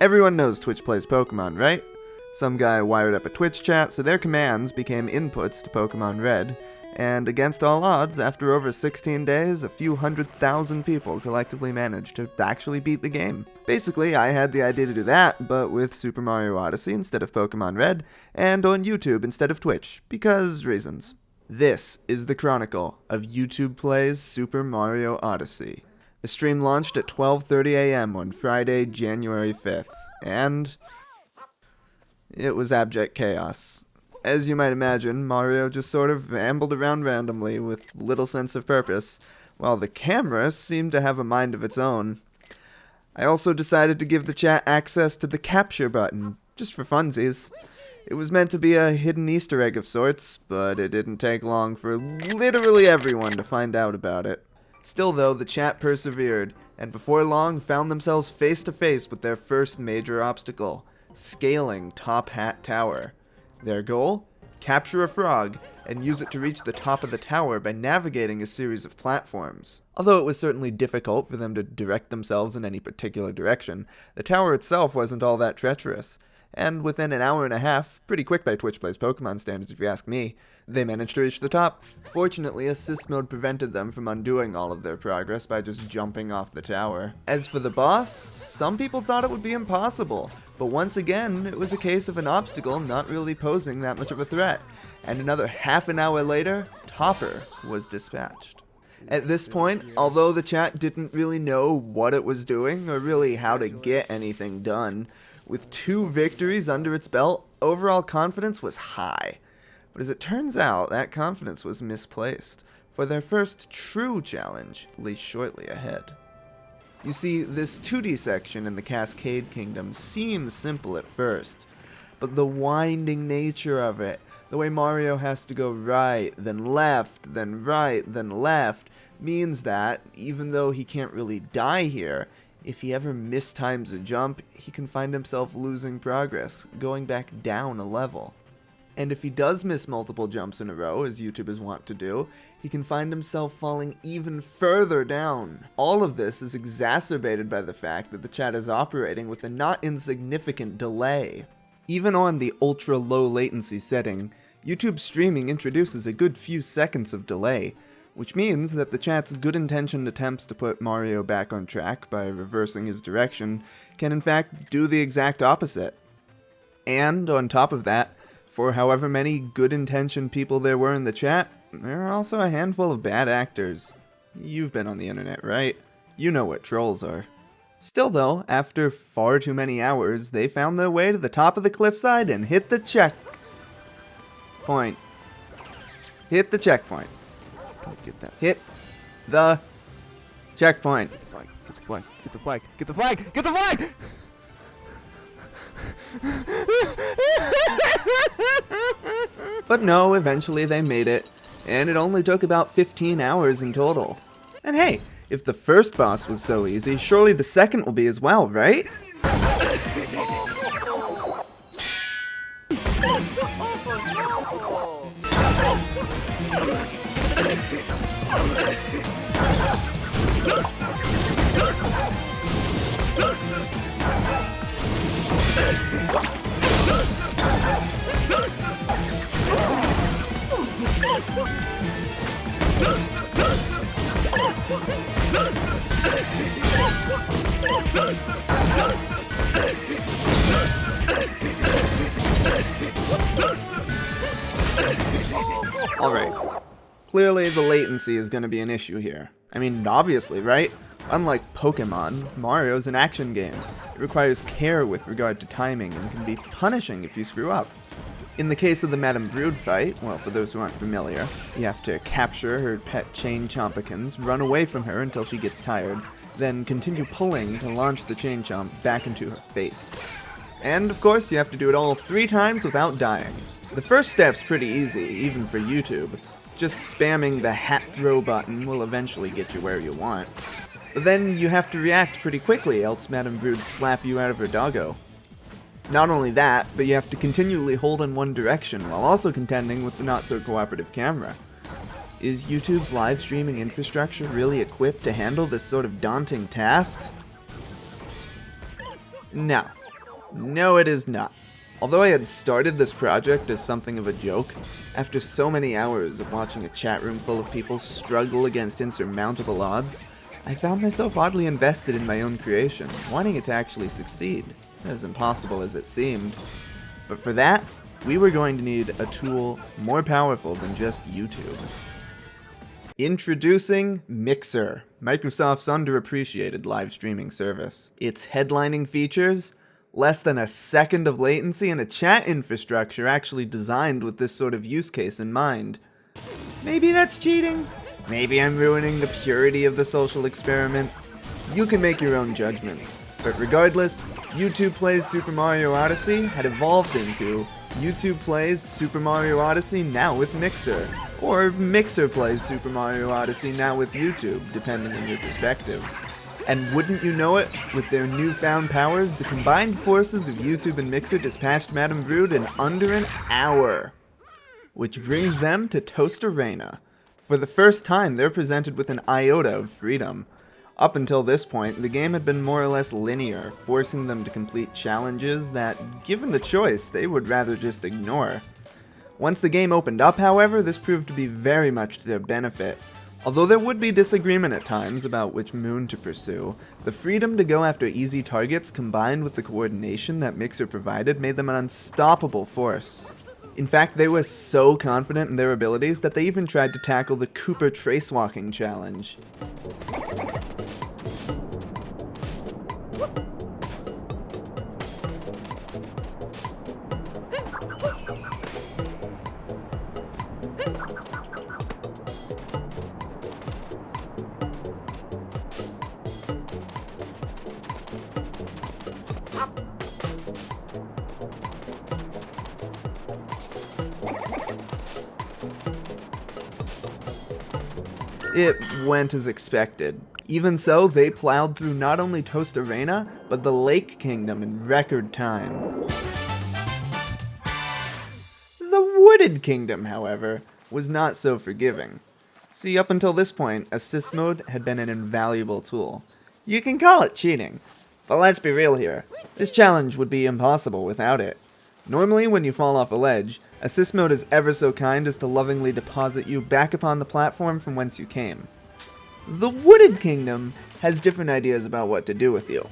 Everyone knows Twitch plays Pokemon, right? Some guy wired up a Twitch chat so their commands became inputs to Pokemon Red, and against all odds, after over 16 days, a few 100,000 people collectively managed to actually beat the game. Basically, I had the idea to do that, but with Super Mario Odyssey instead of Pokemon Red, and on YouTube instead of Twitch, because reasons. This is the Chronicle of YouTube Plays Super Mario Odyssey. The stream launched at 12:30 a.m. on Friday, January 5th, and it was abject chaos. As you might imagine, Mario just sort of ambled around randomly with little sense of purpose, while the camera seemed to have a mind of its own. I also decided to give the chat access to the capture button, just for funsies. It was meant to be a hidden Easter egg of sorts, but it didn't take long for literally everyone to find out about it. Still though, the chat persevered, and before long found themselves face to face with their first major obstacle, scaling Top Hat Tower. Their goal? Capture a frog, and use it to reach the top of the tower by navigating a series of platforms. Although it was certainly difficult for them to direct themselves in any particular direction, the tower itself wasn't all that treacherous. And within an hour and a half, pretty quick by Twitch Plays Pokemon standards if you ask me, they managed to reach the top. Fortunately, assist mode prevented them from undoing all of their progress by just jumping off the tower. As for the boss, some people thought it would be impossible, but once again, it was a case of an obstacle not really posing that much of a threat. And another half an hour later, Topper was dispatched. At this point, although the chat didn't really know what it was doing, or really how to get anything done, with 2 victories under its belt, overall confidence was high. But as it turns out, that confidence was misplaced, for their first true challenge lay shortly ahead. You see, this 2D section in the Cascade Kingdom seems simple at first, but the winding nature of it, the way Mario has to go right, then left, then right, then left, means that, even though he can't really die here, if he ever mistimes a jump, he can find himself losing progress, going back down a level. And if he does miss multiple jumps in a row, as YouTube is wont to do, he can find himself falling even further down. All of this is exacerbated by the fact that the chat is operating with a not insignificant delay. Even on the ultra low latency setting, YouTube streaming introduces a good few seconds of delay, which means that the chat's good-intentioned attempts to put Mario back on track by reversing his direction can in fact do the exact opposite. And on top of that, for however many good-intentioned people there were in the chat, there are also a handful of bad actors. You've been on the internet, right? You know what trolls are. Still though, after far too many hours, they found their way to the top of the cliffside and hit the checkpoint. Hit the checkpoint. Get that. Hit the checkpoint. Get the flag. Get the flag. Get the flag. Get the flag. Get the flag. But no, eventually they made it, and it only took about 15 hours in total. And hey, if the first boss was so easy, surely the second will be as well, right? Alright, clearly the latency is going to be an issue here. I mean, obviously, right? Unlike Pokemon, Mario's an action game. It requires care with regard to timing and can be punishing if you screw up. In the case of the Madame Brood fight, well, for those who aren't familiar, you have to capture her pet chain chompikins, run away from her until she gets tired, then continue pulling to launch the chain chomp back into her face. And of course, you have to do it all 3 times without dying. The first step's pretty easy, even for YouTube. Just spamming the hat throw button will eventually get you where you want. But then you have to react pretty quickly, else Madame Brood slap you out of her doggo. Not only that, but you have to continually hold in one direction while also contending with the not-so-cooperative camera. Is YouTube's live streaming infrastructure really equipped to handle this sort of daunting task? No. No, it is not. Although I had started this project as something of a joke, after so many hours of watching a chat room full of people struggle against insurmountable odds, I found myself oddly invested in my own creation, wanting it to actually succeed, as impossible as it seemed. But for that, we were going to need a tool more powerful than just YouTube. Introducing Mixer, Microsoft's underappreciated live streaming service. Its headlining features: less than a second of latency and a chat infrastructure actually designed with this sort of use case in mind. Maybe that's cheating? Maybe I'm ruining the purity of the social experiment? You can make your own judgments. But regardless, YouTube Plays Super Mario Odyssey had evolved into YouTube Plays Super Mario Odyssey now with Mixer, or Mixer Plays Super Mario Odyssey now with YouTube, depending on your perspective. And wouldn't you know it, with their newfound powers, the combined forces of YouTube and Mixer dispatched Madame Brood in under an hour. Which brings them to Toast Arena. For the first time, they're presented with an iota of freedom. Up until this point, the game had been more or less linear, forcing them to complete challenges that, given the choice, they would rather just ignore. Once the game opened up, however, this proved to be very much to their benefit. Although there would be disagreement at times about which moon to pursue, the freedom to go after easy targets combined with the coordination that Mixer provided made them an unstoppable force. In fact, they were so confident in their abilities that they even tried to tackle the Cooper Tracewalking Challenge. It went as expected. Even so, they plowed through not only Toast Arena, but the Lake Kingdom in record time. The Wooded Kingdom, however, was not so forgiving. See, up until this point, assist mode had been an invaluable tool. You can call it cheating, but let's be real here. This challenge would be impossible without it. Normally, when you fall off a ledge, assist mode is ever so kind as to lovingly deposit you back upon the platform from whence you came. The Wooded Kingdom has different ideas about what to do with you.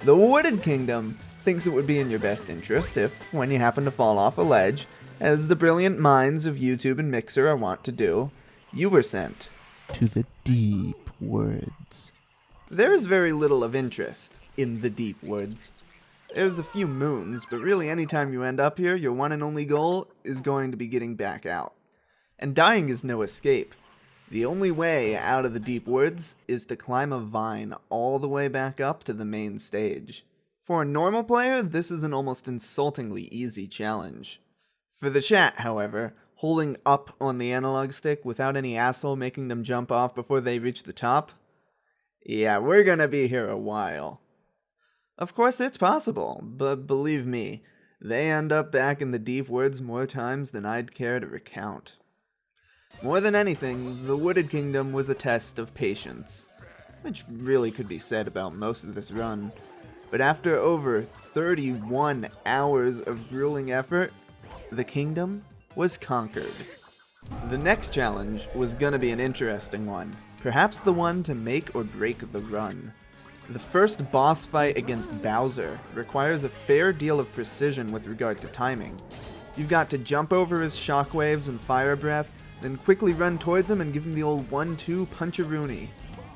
The Wooded Kingdom thinks it would be in your best interest if, when you happen to fall off a ledge, as the brilliant minds of YouTube and Mixer are wont to do, you were sent to the deep woods. There is very little of interest in the deep woods. There's a few moons, but really anytime you end up here, your one and only goal is going to be getting back out. And dying is no escape. The only way out of the deep woods is to climb a vine all the way back up to the main stage. For a normal player, this is an almost insultingly easy challenge. For the chat, however, holding up on the analog stick without any asshole making them jump off before they reach the top? Yeah, we're gonna be here a while. Of course it's possible, but believe me, they end up back in the deep woods more times than I'd care to recount. More than anything, the Wooded Kingdom was a test of patience, which really could be said about most of this run. But after over 31 hours of grueling effort, the kingdom was conquered. The next challenge was gonna be an interesting one, perhaps the one to make or break the run. The first boss fight against Bowser requires a fair deal of precision with regard to timing. You've got to jump over his shockwaves and fire breath, then quickly run towards him and give him the old 1-2 punch-a-rooney.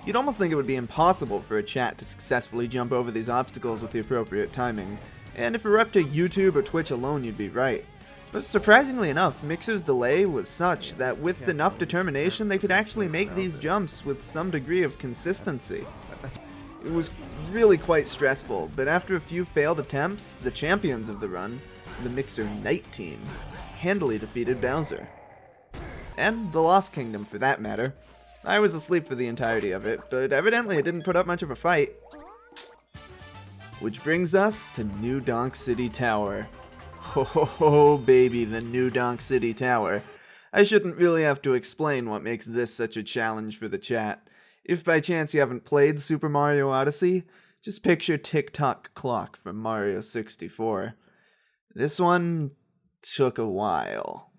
You'd almost think it would be impossible for a chat to successfully jump over these obstacles with the appropriate timing, and if it were up to YouTube or Twitch alone, you'd be right. But surprisingly enough, Mixer's delay was such that with enough determination, they could actually make these jumps with some degree of consistency. It was really quite stressful, but after a few failed attempts, the champions of the run, the Mixer Knight team, handily defeated Bowser. And the Lost Kingdom, for that matter. I was asleep for the entirety of it, but evidently it didn't put up much of a fight. Which brings us to New Donk City Tower. Ho ho ho, baby, the New Donk City Tower. I shouldn't really have to explain what makes this such a challenge for the chat. If by chance you haven't played Super Mario Odyssey, Just picture Tick-Tock Clock from Mario 64. This one took a while.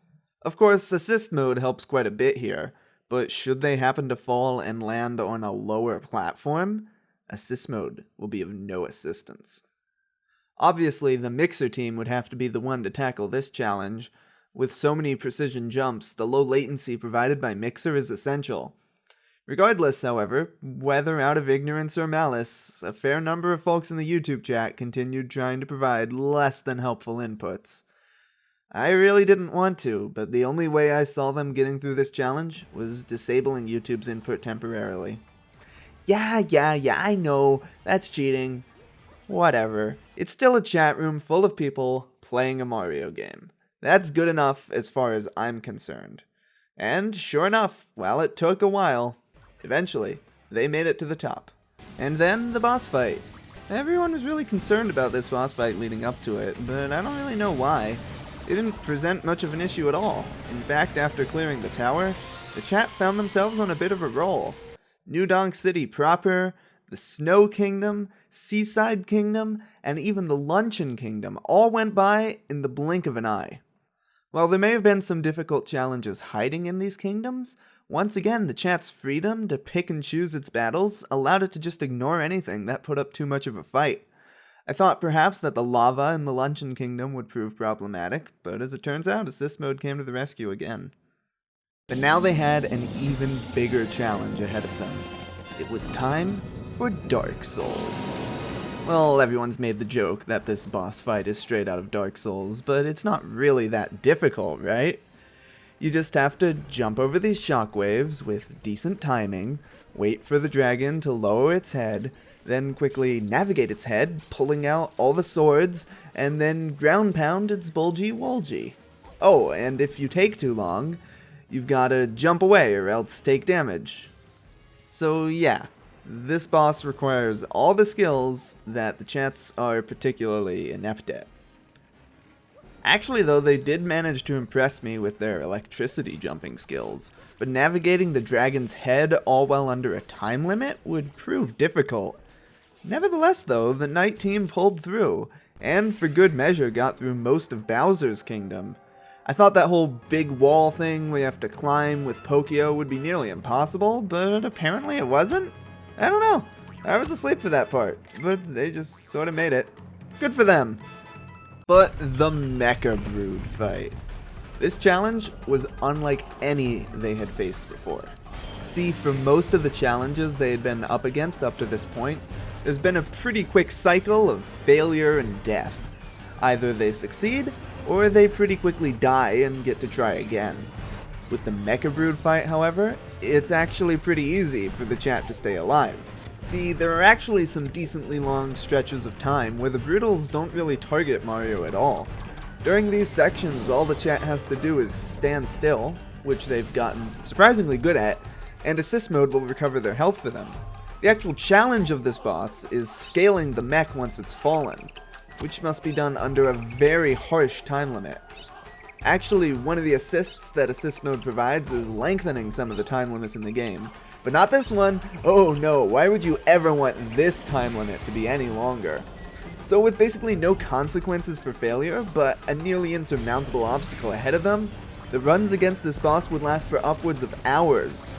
Of course, assist mode helps quite a bit here, but should they happen to fall and land on a lower platform, assist mode will be of no assistance. Obviously, the Mixer team would have to be the one to tackle this challenge. With so many precision jumps, the low latency provided by Mixer is essential. Regardless, however, whether out of ignorance or malice, a fair number of folks in the YouTube chat continued trying to provide less than helpful inputs. I really didn't want to, but the only way I saw them getting through this challenge was disabling YouTube's input temporarily. Yeah, I know, that's cheating. Whatever. It's still a chat room full of people playing a Mario game. That's good enough as far as I'm concerned. And sure enough, while it took a while, eventually, they made it to the top. And then the boss fight. Everyone was really concerned about this boss fight leading up to it, but I don't really know why. It didn't present much of an issue at all. In fact, after clearing the tower, the chat found themselves on a bit of a roll. New Donk City proper, the Snow Kingdom, Seaside Kingdom, and even the Luncheon Kingdom all went by in the blink of an eye. While there may have been some difficult challenges hiding in these kingdoms, once again the chat's freedom to pick and choose its battles allowed it to just ignore anything that put up too much of a fight. I thought perhaps that the lava in the Luncheon Kingdom would prove problematic, but as it turns out, assist mode came to the rescue again. But now they had an even bigger challenge ahead of them. It was time for Dark Souls. Well, everyone's made the joke that this boss fight is straight out of Dark Souls, but it's not really that difficult, right? You just have to jump over these shockwaves with decent timing, wait for the dragon to lower its head, then quickly navigate its head, pulling out all the swords, and then ground pound its bulgy-wolgy. Oh, and if you take too long, you've gotta jump away or else take damage. So yeah, this boss requires all the skills that the chats are particularly inept at. Actually though, they did manage to impress me with their electricity jumping skills, but navigating the dragon's head all while under a time limit would prove difficult. Nevertheless though, the Knight team pulled through, and for good measure got through most of Bowser's Kingdom. I thought that whole big wall thing we have to climb with Pokio would be nearly impossible, but apparently it wasn't? I don't know. I was asleep for that part, but they just sort of made it. Good for them. But the Mecha Brood fight. This challenge was unlike any they had faced before. See, for most of the challenges they had been up against up to this point, there's been a pretty quick cycle of failure and death. Either they succeed, or they pretty quickly die and get to try again. With the Mecha Brood fight, however, it's actually pretty easy for the chat to stay alive. See, there are actually some decently long stretches of time where the Broodals don't really target Mario at all. During these sections, all the chat has to do is stand still, which they've gotten surprisingly good at, and assist mode will recover their health for them. The actual challenge of this boss is scaling the mech once it's fallen, which must be done under a very harsh time limit. Actually, one of the assists that assist mode provides is lengthening some of the time limits in the game, but not this one. Oh no, why would you ever want this time limit to be any longer? So with basically no consequences for failure, but a nearly insurmountable obstacle ahead of them, the runs against this boss would last for upwards of hours.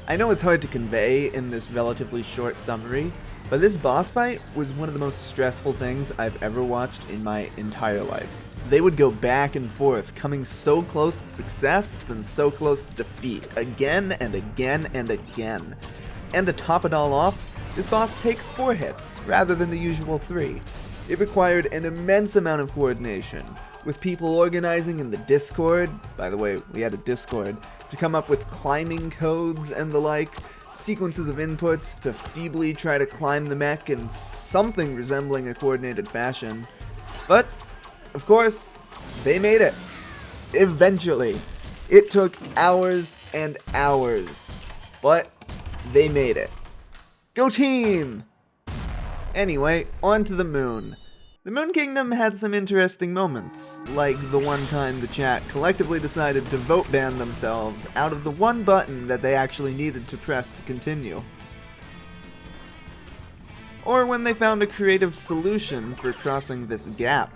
I know it's hard to convey in this relatively short summary, but this boss fight was one of the most stressful things I've ever watched in my entire life. They would go back and forth, coming so close to success, then so close to defeat, again and again and again. And to top it all off, this boss takes 4 hits, rather than the usual 3. It required an immense amount of coordination, with people organizing in the Discord, by the way, we had a Discord, to come up with climbing codes and the like, sequences of inputs to feebly try to climb the mech in something resembling a coordinated fashion. But, of course, they made it. Eventually. It took hours and hours, but they made it. Go team! Anyway, on to the moon. The Moon Kingdom had some interesting moments, like the one time the chat collectively decided to vote ban themselves out of the one button that they actually needed to press to continue. or when they found a creative solution for crossing this gap.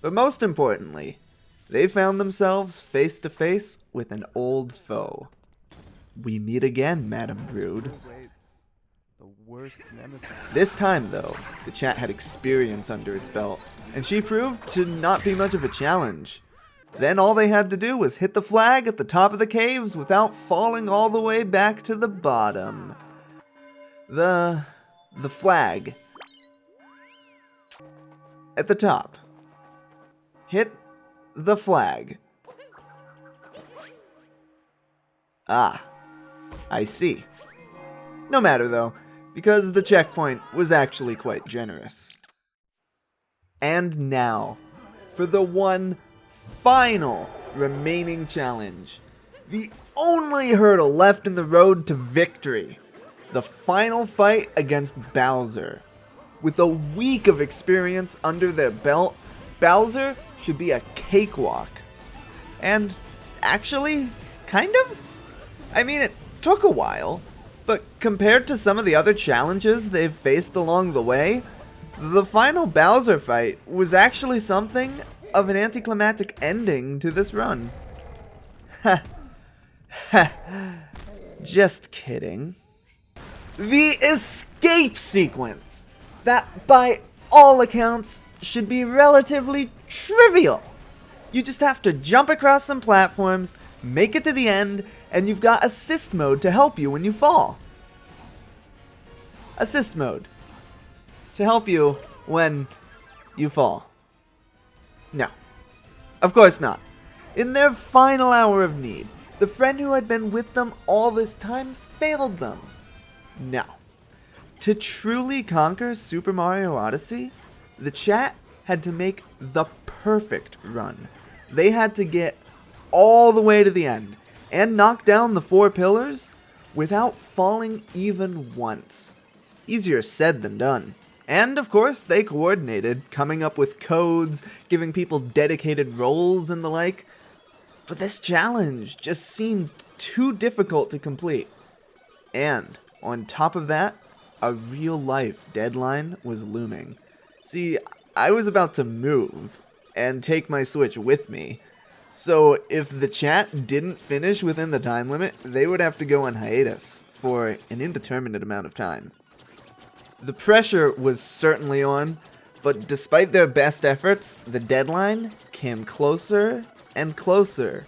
But most importantly, they found themselves face to face with an old foe. We meet again, Madam Brood. This time, though, the chat had experience under its belt, and she proved to not be much of a challenge. Then all they had to do was hit the flag at the top of the caves without falling all the way back to the bottom. The flag. At the top. Hit the flag. Ah, I see. No matter though, because the checkpoint was actually quite generous. And now, for the one final remaining challenge. The only hurdle left in the road to victory. The final fight against Bowser. With a week of experience under their belt, Bowser should be a cakewalk. And actually, kind of? I mean, it took a while, but compared to some of the other challenges they've faced along the way, the final Bowser fight was actually something of an anticlimactic ending to this run. Ha. Ha. Just kidding. The escape sequence! That, by all accounts, should be relatively trivial. You just have to jump across some platforms, make it to the end, and you've got assist mode to help you when you fall. Assist mode. To help you when you fall. No. Of course not. In their final hour of need, the friend who had been with them all this time failed them. Now, to truly conquer Super Mario Odyssey, the chat had to make the perfect run. They had to get all the way to the end and knock down the 4 pillars without falling even once. Easier said than done. And of course, they coordinated, coming up with codes, giving people dedicated roles and the like. But this challenge just seemed too difficult to complete. And on top of that, a real-life deadline was looming. See, I was about to move and take my Switch with me. So if the chat didn't finish within the time limit, they would have to go on hiatus for an indeterminate amount of time. The pressure was certainly on, but despite their best efforts, the deadline came closer and closer,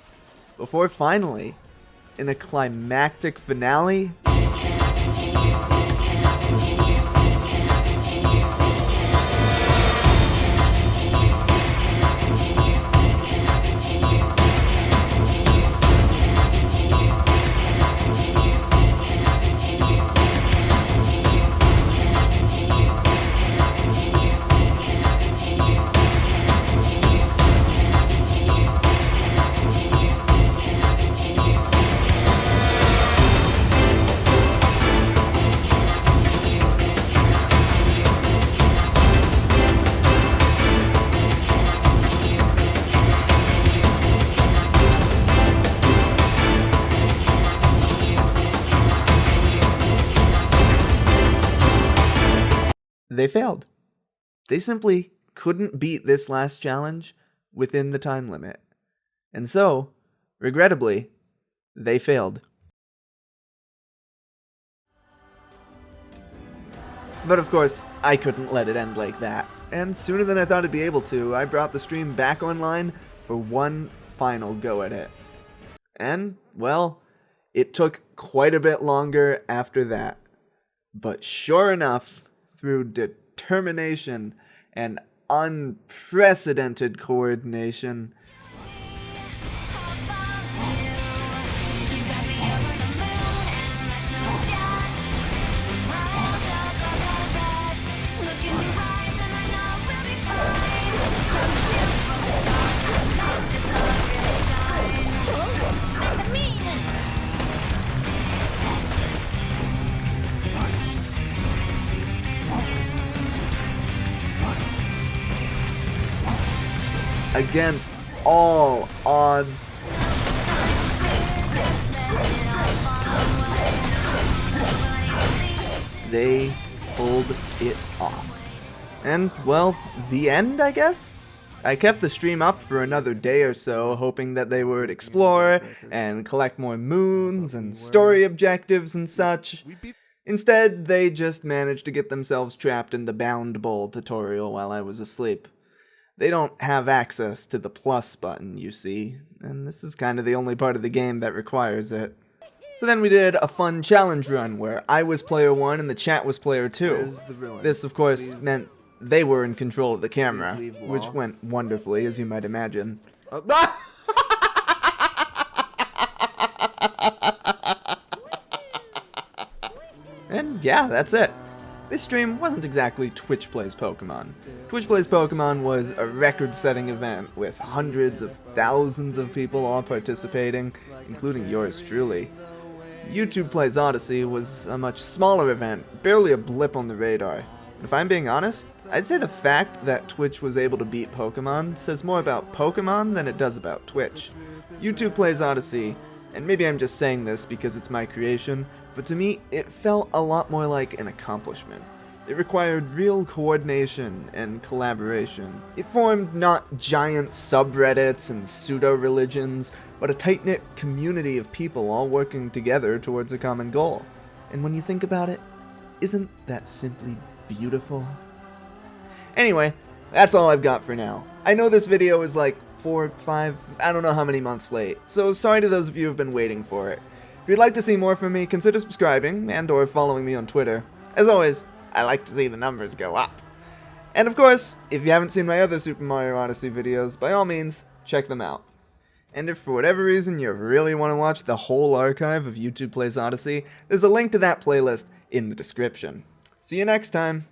before finally, in a climactic finale, they failed. They simply couldn't beat this last challenge within the time limit. And so, regrettably, they failed. But of course, I couldn't let it end like that. And sooner than I thought I'd be able to, I brought the stream back online for one final go at it. And, well, it took quite a bit longer after that. But sure enough, through determination and unprecedented coordination, against all odds. They pulled it off. And, well, the end, I guess? I kept the stream up for another day or so, hoping that they would explore and collect more moons and story objectives and such. Instead, they just managed to get themselves trapped in the Bound Bowl tutorial while I was asleep. They don't have access to the plus button, you see, and this is kind of the only part of the game that requires it. So then we did a fun challenge run where I was player 1 and the chat was player 2. This, of course, meant they were in control of the camera, which went wonderfully, as you might imagine. And yeah, that's it. This stream wasn't exactly Twitch Plays Pokemon. Twitch Plays Pokemon was a record-setting event with hundreds of thousands of people all participating, including yours truly. YouTube Plays Odyssey was a much smaller event, barely a blip on the radar. If I'm being honest, I'd say the fact that Twitch was able to beat Pokemon says more about Pokemon than it does about Twitch. YouTube Plays Odyssey, and maybe I'm just saying this because it's my creation, but to me, it felt a lot more like an accomplishment. It required real coordination and collaboration. It formed not giant subreddits and pseudo-religions, but a tight-knit community of people all working together towards a common goal. And when you think about it, isn't that simply beautiful? Anyway, that's all I've got for now. I know this video is like 4, 5, I don't know how many months late, so sorry to those of you who've been waiting for it. If you'd like to see more from me, consider subscribing and or following me on Twitter. As always, I like to see the numbers go up. And of course, if you haven't seen my other Super Mario Odyssey videos, by all means, check them out. And if for whatever reason you really want to watch the whole archive of YouTube Plays Odyssey, there's a link to that playlist in the description. See you next time!